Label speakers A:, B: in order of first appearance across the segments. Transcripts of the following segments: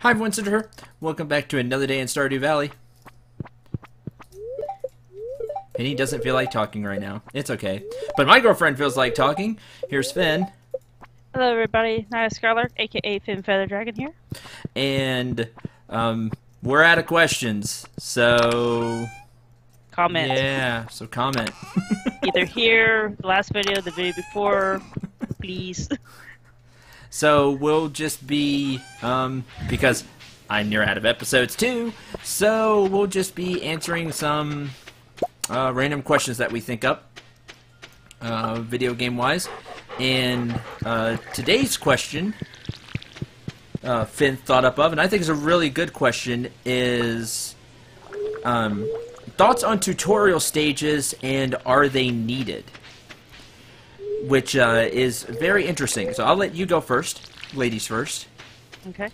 A: Hi everyone, Cendril here. Welcome back to another day in Stardew Valley. And he doesn't feel like talking right now. It's okay. But my girlfriend feels like talking. Here's Finn.
B: Hello everybody, Naya Scarlet, aka Finn Feather Dragon here.
A: And we're out of questions. So
B: Comment.
A: yeah, so comment.
B: Either here, the last video, the video before, please.
A: So we'll just be because I'm near out of episodes too, so we'll just be answering some random questions that we think up video game wise. And today's question Finn thought up of, and I think is a really good question, is thoughts on tutorial stages and are they needed? Which is very interesting. So I'll let you go first. Ladies first.
B: Okay.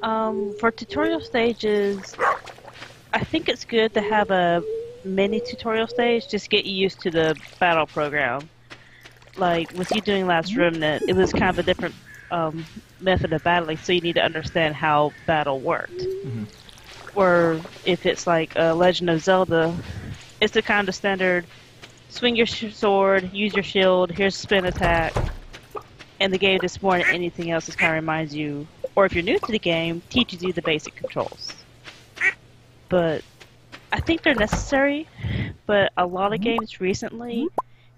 B: For tutorial stages, I think it's good to have a mini tutorial stage, just get you used to the battle program. Like, with you doing Last Remnant, it was kind of a different method of battling, so you need to understand how battle worked.
A: Mm-hmm.
B: Or if it's like Legend of Zelda, it's the kind of standard swing your sword, use your shield, here's spin attack, and the game just more than anything else just kind of reminds you, or if you're new to the game, teaches you the basic controls. But I think they're necessary, but a lot of games recently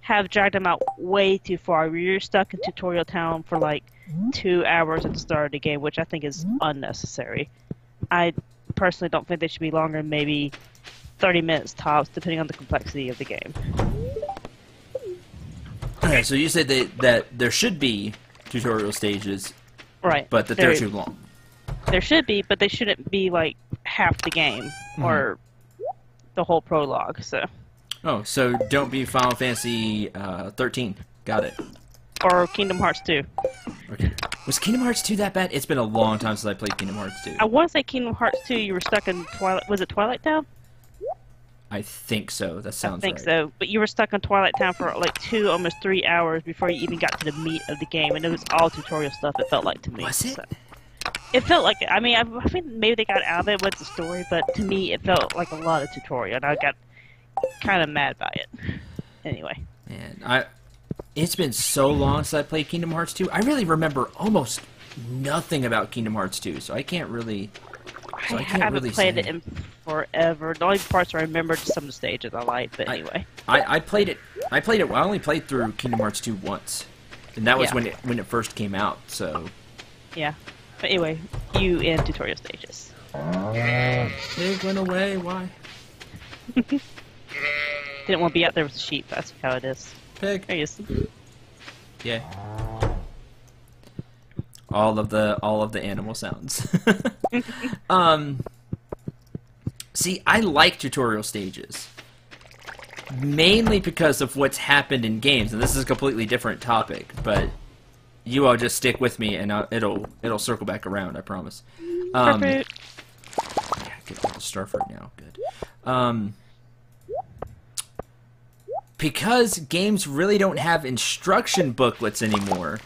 B: have dragged them out way too far, where you're stuck in tutorial town for like 2 hours at the start of the game, which I think is unnecessary. I personally don't think they should be longer than maybe 30 minutes tops, depending on the complexity of the game.
A: Okay, so you said that there should be tutorial stages,
B: Right.
A: but that they're too long.
B: There should be, but they shouldn't be like half the game or the whole prologue. So.
A: Oh, so don't be Final Fantasy 13. Got it.
B: Or Kingdom Hearts 2.
A: Okay. Was Kingdom Hearts 2 that bad? It's been a long time since I played Kingdom Hearts 2.
B: I want to say Kingdom Hearts 2. You were stuck in Twilight. Was it Twilight Town?
A: I think so. That sounds right.
B: I think so. But you were stuck in Twilight Town for like 2, almost 3 hours before you even got to the meat of the game, and it was all tutorial stuff. It felt like to me.
A: Was it?
B: So. It felt like. I mean, I think maybe they got out of it with the story, but to me, it felt like a lot of tutorial, and I got kind of mad by it. Anyway.
A: Man, it's been so long since I played Kingdom Hearts 2. I really remember almost nothing about Kingdom Hearts 2, so I can't really. So I
B: haven't played it in forever. The only parts I remember are some of the stages I liked, but anyway.
A: I played it. I only played through Kingdom Hearts 2 once, and that was when it first came out. So.
B: Yeah, but anyway, you in tutorial stages.
A: Pig went away. Why?
B: Didn't want to be out there with the sheep. That's how it is.
A: Pig.
B: There he is.
A: Yeah. All of the animal sounds. See, I like tutorial stages. Mainly because of what's happened in games, and this is a completely different topic, but you all just stick with me and it'll circle back around, I promise.
B: Perfect.
A: Yeah, get all the stuff right now. Good. Because games really don't have instruction booklets anymore.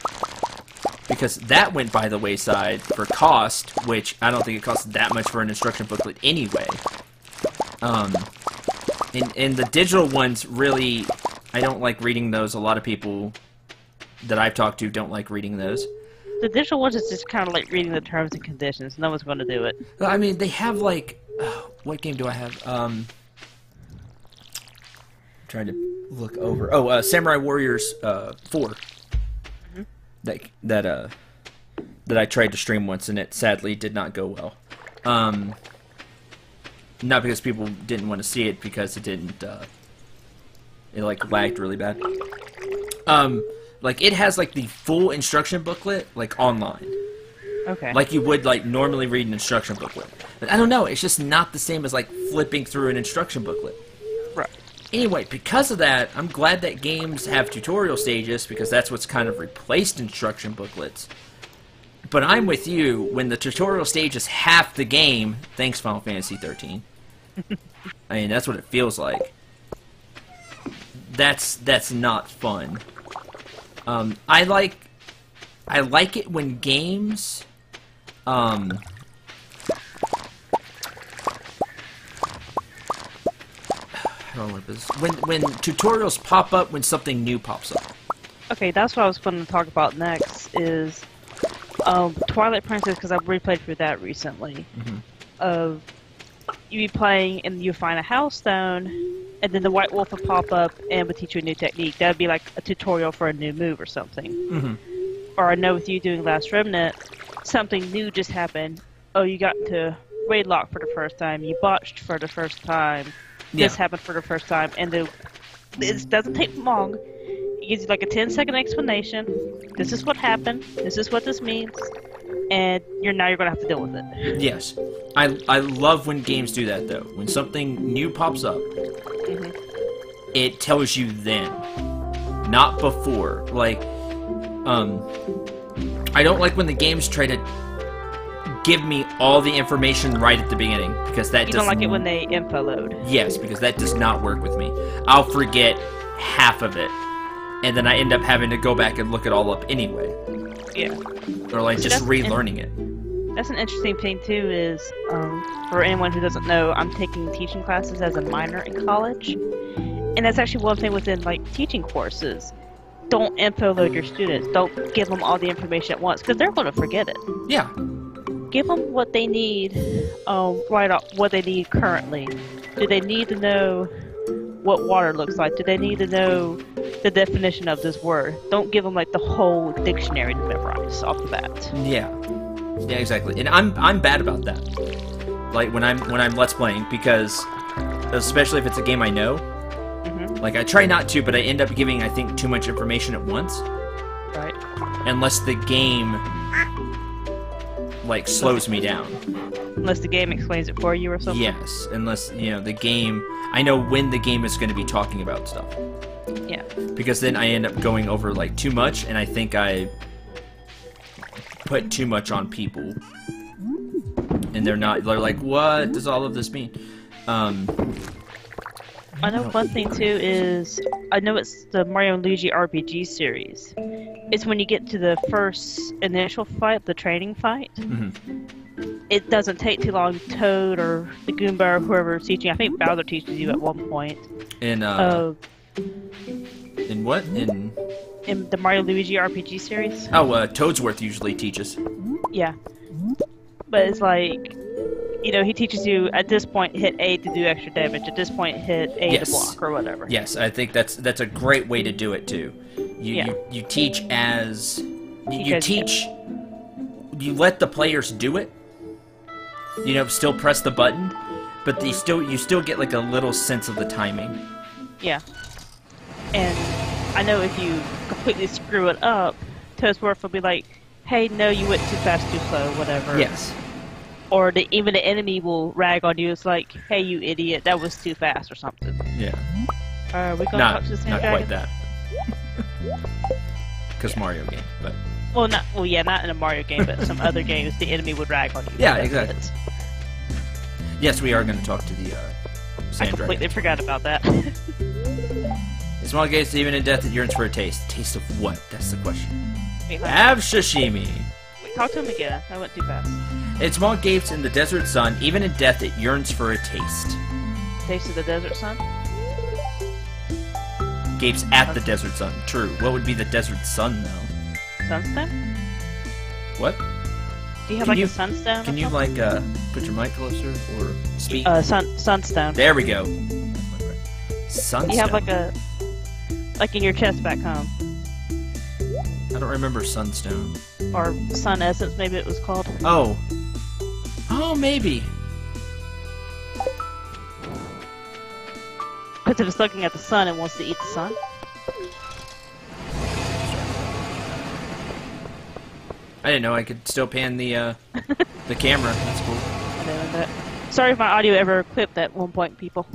A: Because that went by the wayside for cost, which I don't think it costs that much for an instruction booklet anyway. And the digital ones, really, I don't like reading those. A lot of people that I've talked to don't like reading those.
B: The digital ones is just kind of like reading the terms and conditions. No one's going to do it.
A: I mean, they have like... what game do I have? Trying to look over. Oh, Samurai Warriors 4. That I tried to stream once, and it sadly did not go well. Not because people didn't want to see it, because it didn't. It like lagged really bad. Like it has like the full instruction booklet like online.
B: Okay.
A: Like you would like normally read an instruction booklet. But I don't know. It's just not the same as like flipping through an instruction booklet.
B: Right.
A: Anyway, because of that, I'm glad that games have tutorial stages, because that's what's kind of replaced instruction booklets. But I'm with you, when the tutorial stage is half the game, thanks Final Fantasy 13. I mean, that's what it feels like. That's not fun. I like it when games I don't know what this is. When tutorials pop up when something new pops up.
B: Okay, that's what I was going to talk about next, is Twilight Princess, because I've replayed through that recently. Of you be playing and you find a house stone, and then the white wolf would pop up and would teach you a new technique. That would be like a tutorial for a new move or something. Or I know with you doing Last Remnant, something new just happened. Oh, you got to raid lock for the first time. You botched for the first time. This happened for the first time, and it doesn't take long. It gives you like a 10-second explanation. This is what happened. This is what this means, and now you're gonna have to deal with it.
A: Yes, I love when games do that though. When something new pops up, it tells you then, not before. Like, I don't like when the games try to give me all the information right at the beginning, because that
B: you don't like it when they info load.
A: Yes, because that does not work with me. I'll forget half of it, and then I end up having to go back and look it all up anyway.
B: Yeah.
A: Or like just relearning it.
B: That's an interesting thing too. Is for anyone who doesn't know, I'm taking teaching classes as a minor in college, and that's actually one thing within like teaching courses. Don't info load your students. Don't give them all the information at once, because they're going to forget it.
A: Yeah.
B: Give them what they need, right off, what they need currently. Do they need to know what water looks like? Do they need to know the definition of this word? Don't give them like the whole dictionary to memorize off the bat.
A: Yeah, exactly. And I'm bad about that. Like when I'm Let's Playing, because especially if it's a game I know, like I try not to, but I end up giving, I think, too much information at once.
B: Right.
A: Unless the game like slows me down.
B: Unless the game explains it for you or something?
A: Yes, unless, the game... I know when the game is going to be talking about stuff.
B: Yeah.
A: Because then I end up going over, like, too much, and I think I put too much on people. And they're like, what does all of this mean?
B: I know one thing, too, is... I know it's the Mario and Luigi RPG series. It's when you get to the first initial fight, the training fight. It doesn't take too long. Toad or the Goomba or whoever is teaching. I think Bowser teaches you at one point.
A: In what? In
B: the Mario Luigi RPG series.
A: Oh, Toadsworth usually teaches.
B: Yeah. But it's like, he teaches you at this point hit A to do extra damage. At this point hit A to block or whatever.
A: Yes, I think that's a great way to do it too. You teach as you teach. You let the players do it. Still press the button, but you still get like a little sense of the timing.
B: Yeah. And I know if you completely screw it up, Toadsworth will be like, "Hey, no, you went too fast, too slow, whatever."
A: Yes.
B: Or even the enemy will rag on you. It's like, "Hey, you idiot, that was too fast," or something.
A: Yeah.
B: Are we gonna talk to the same
A: not
B: dragon?
A: quite that. Because Mario game, but.
B: Well, yeah, not in a Mario game, but some other games, the enemy would rag on you.
A: Yeah, exactly. Yes, we are going to talk to the
B: I completely forgot about that.
A: Small gates, even in death, it yearns for a taste. Taste of what? That's the question.
B: Wait,
A: Have sashimi.
B: Wait, talk to him again. I went too fast.
A: In small gapes in the desert sun, even in death, it yearns for a taste.
B: Taste of the desert sun?
A: Gapes at the desert sun. True. What would be the desert sun, though?
B: Sunstone?
A: What?
B: Do you have a sunstone?
A: Can you put your mic closer or speak?
B: Sunstone.
A: There we go. Sunstone.
B: You have like in your chest back home.
A: I don't remember sunstone.
B: Or sun essence, maybe it was called.
A: Oh, maybe.
B: Because if it's looking at the sun, it wants to eat the sun.
A: I didn't know I could still pan the camera. That's cool.
B: I didn't know that. Sorry if my audio ever clipped at one point, people.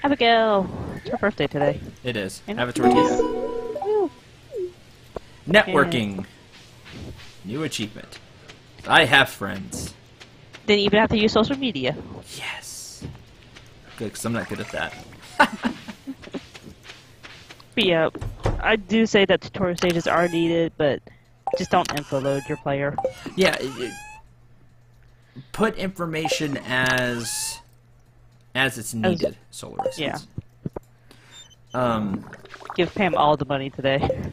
B: Abigail! It's her birthday today.
A: It is. Have a tortilla.
B: Woo.
A: Networking. New achievement. I have friends.
B: Didn't even have to use social media.
A: Yes. Good, because I'm not good at that.
B: But yeah, I do say that tutorial stages are needed, but Just don't info-load your player.
A: Yeah, put information as it's needed. Solar Resistance.
B: Yeah. Give Pam all the money today.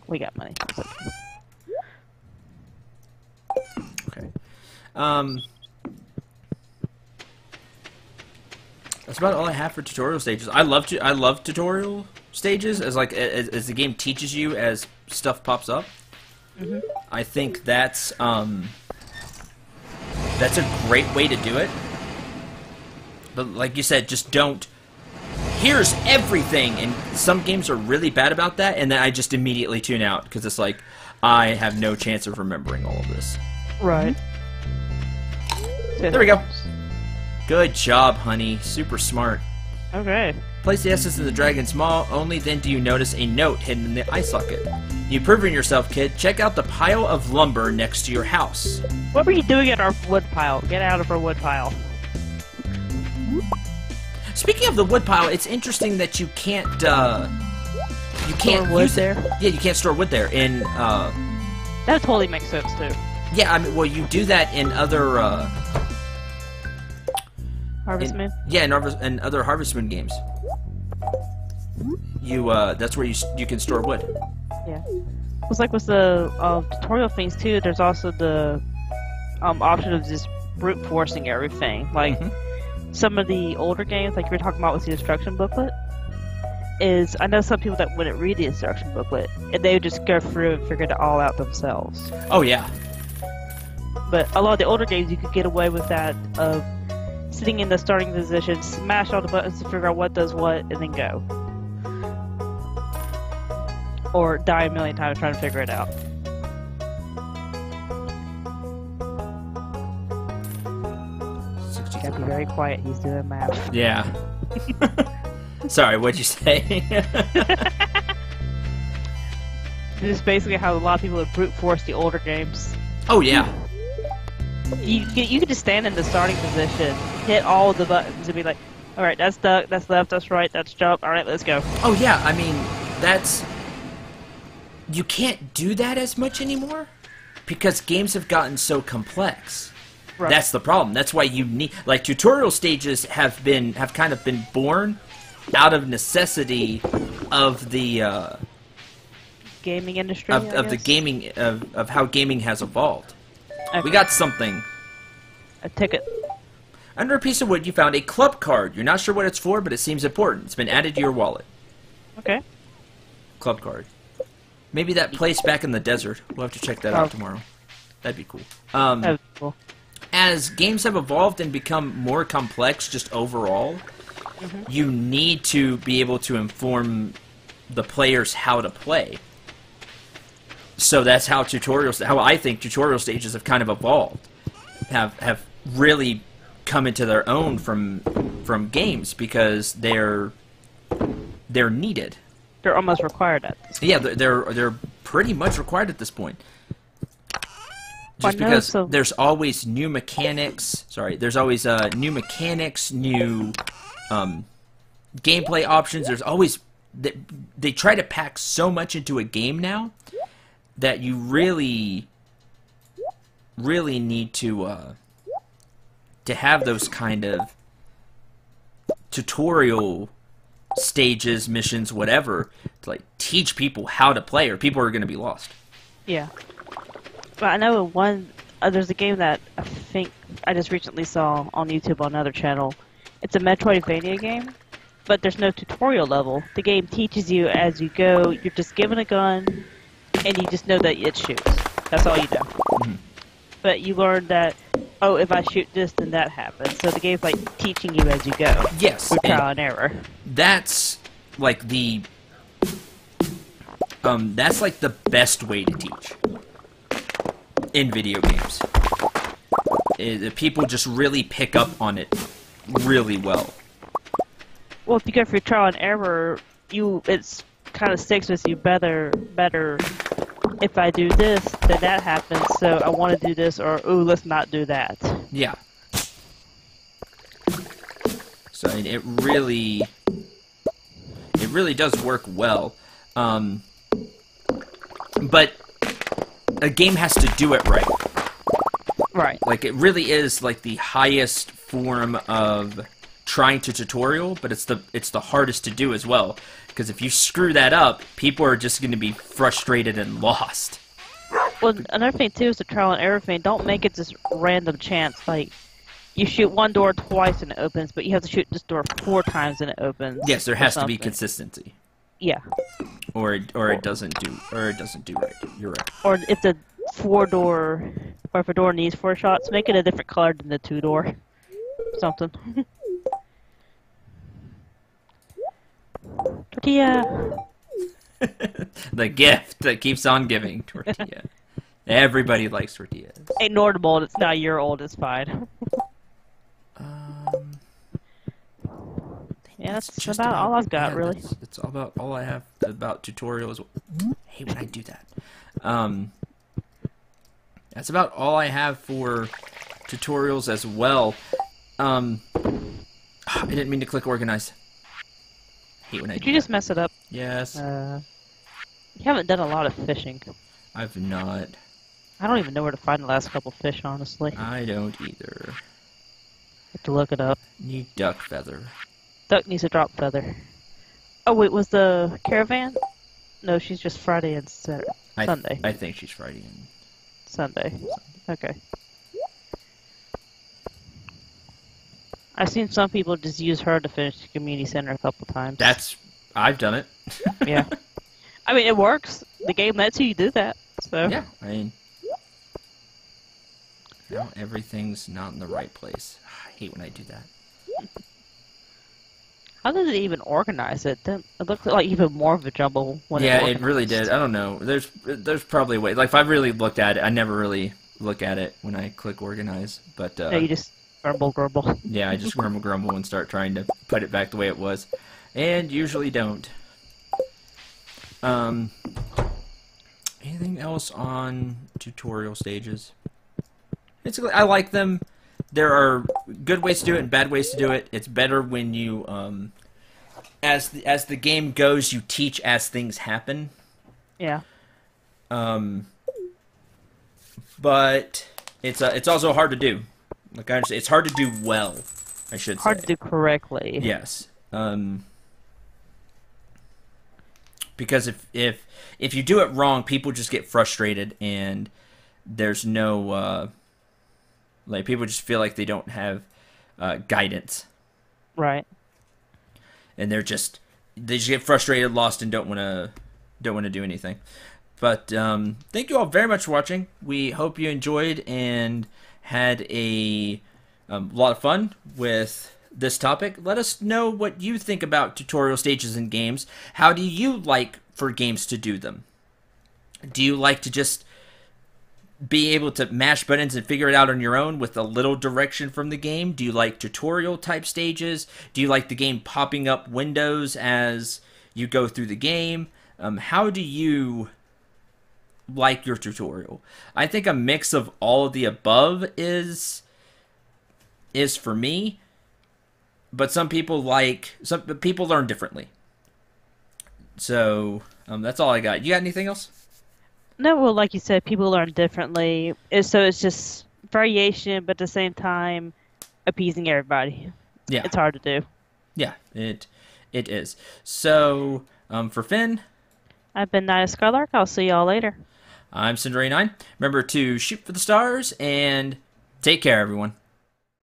B: We got money.
A: Okay. That's about all I have for tutorial stages. I love tutorial stages as as the game teaches you as stuff pops up.
B: Mm-hmm.
A: I think that's a great way to do it. But like you said, just don't. Here's everything, and some games are really bad about that, and then I just immediately tune out because it's like I have no chance of remembering all of this.
B: Right.
A: There we go. Good job, honey. Super smart.
B: Okay.
A: Place the essence in the dragon's maw. Only then do you notice a note hidden in the eye socket. You've proven yourself, kid. Check out the pile of lumber next to your house.
B: What were you doing at our wood pile? Get out of our wood pile.
A: Speaking of the wood pile, it's interesting that you can't
B: Store wood there?
A: Yeah, you can't store wood there.
B: That totally makes sense too.
A: Yeah, I mean, well, you do that in other
B: Harvest Moon?
A: Yeah, in other Harvest Moon games. That's where you can store wood.
B: Yeah. It's like with the tutorial things too, there's also the option of just brute forcing everything. Like some of the older games, like you were talking about with the instruction booklet, I know some people that wouldn't read the instruction booklet, and they would just go through and figure it all out themselves.
A: Oh, yeah.
B: But a lot of the older games, you could get away with that of sitting in the starting position, smash all the buttons to figure out what does what, and then go. Or die a million times trying to figure it out. Gotta be very quiet, he's doing math.
A: Yeah. Sorry, what'd you say?
B: This is basically how a lot of people would brute force the older games.
A: Oh, yeah.
B: You could just stand in the starting position, hit all of the buttons, and be like, alright, that's duck, that's left, that's right, that's jump, alright, let's go.
A: Oh, yeah, I mean, you can't do that as much anymore because games have gotten so complex. Right. That's the problem. That's why you need, like, tutorial stages have kind of been born out of necessity of the
B: gaming industry
A: of the gaming of how gaming has evolved.
B: Okay.
A: We got something.
B: A ticket.
A: Under a piece of wood, you found a club card. You're not sure what it's for, but it seems important. It's been added to your wallet.
B: Okay.
A: Club card. Maybe that place back in the desert. We'll have to check that out tomorrow. That'd be cool.
B: That'd be cool.
A: As games have evolved and become more complex just overall, you need to be able to inform the players how to play. So that's how I think tutorial stages have kind of evolved. Have really come into their own from games because they're needed.
B: They're almost required at this point.
A: Yeah, they're pretty much required at this point. Just because there's always new mechanics. Sorry, there's always new mechanics, new gameplay options. There's always they try to pack so much into a game now that you really need to have those kind of tutorial stages, missions, whatever, to like teach people how to play, or people are going to be lost.
B: Yeah. But I know there's a game that I think I just recently saw on YouTube on another channel. It's a Metroidvania game, but there's no tutorial level. The game teaches you as you go. You're just given a gun, and you just know that it shoots. That's all you know. But you learn that, oh, if I shoot this, then that happens. So the game's like teaching you as you go.
A: Yes.
B: Through trial and error.
A: That's like the best way to teach in video games. People just really pick up on it really well.
B: Well, if you go for trial and error, it's kind of sticks with you better. If I do this, then that happens. So I want to do this, or ooh, let's not do that.
A: Yeah. So I mean, it really does work well. but a game has to do it right.
B: Right.
A: Like, it really is like the highest form of trying to tutorial, but it's the hardest to do as well. Because if you screw that up, people are just going to be frustrated and lost.
B: Well, another thing too is the trial and error thing. Don't make it just random chance. Like, you shoot one door twice and it opens, but you have to shoot this door 4 times and it opens.
A: Yes, there has to be consistency.
B: Yeah.
A: Or it doesn't do right. You're right.
B: Or if the 4-door, or if a door needs 4 shots, make it a different color than the 2-door. Something. Tortilla.
A: The gift that keeps on giving, tortilla. Everybody likes tortillas.
B: Ignore the mold. It's not your old. It's fine. Yeah, that's
A: just
B: about all I've got, really.
A: It's all about all I have about tutorials. I hate when I do that. That's about all I have for tutorials as well. I didn't mean to click organize. I hate when I do
B: Did you just mess it up?
A: Yes.
B: You haven't done a lot of fishing.
A: I've not.
B: I don't even know where to find the last couple fish, honestly.
A: I don't either.
B: Have to look it up.
A: Need duck feather.
B: Duck needs a drop feather. Oh wait, was the caravan? No, she's just Friday and Saturday. Sunday.
A: I think she's Friday and
B: Sunday. Okay. I've seen some people just use her to finish the community center a couple times.
A: I've done it.
B: Yeah. I mean, it works. The game lets you do that. So.
A: Yeah, I mean, now everything's not in the right place. I hate when I do that.
B: How did it even organize it? It looked like even more of a jumble when
A: yeah, it really did. I don't know. There's probably a way. Like, if I really looked at it, I never really look at it when I click organize. But
B: no, you just grumble.
A: Yeah, I just grumble and start trying to put it back the way it was, and usually don't. Anything else on tutorial stages? Basically, I like them. There are good ways to do it and bad ways to do it. It's better when you, as the game goes, you teach as things happen.
B: Yeah.
A: But it's also hard to do. Like I understand, it's hard to do well. I should say.
B: Hard to do correctly.
A: Yes. Because if you do it wrong, people just get frustrated, and there's no like people just feel like they don't have guidance,
B: right?
A: And they just get frustrated, lost, and don't want to do anything. But thank you all very much for watching. We hope you enjoyed and had a lot of fun with this topic. Let us know what you think about tutorial stages in games. How do you like for games to do them? Do you like to just be able to mash buttons and figure it out on your own with a little direction from the game? Do you like tutorial type stages? Do you like the game popping up windows as you go through the game? How do you like your tutorial? I think a mix of all of the above is for me. But some people learn differently. So that's all I got. You got anything else?
B: No, well, like you said, people learn differently. So it's just variation, but at the same time, appeasing everybody.
A: Yeah,
B: it's hard to do.
A: Yeah, it is. So for Finn,
B: I've been Naya Skylark. I'll see y'all later.
A: I'm Cendril 9. Remember to shoot for the stars and take care, everyone.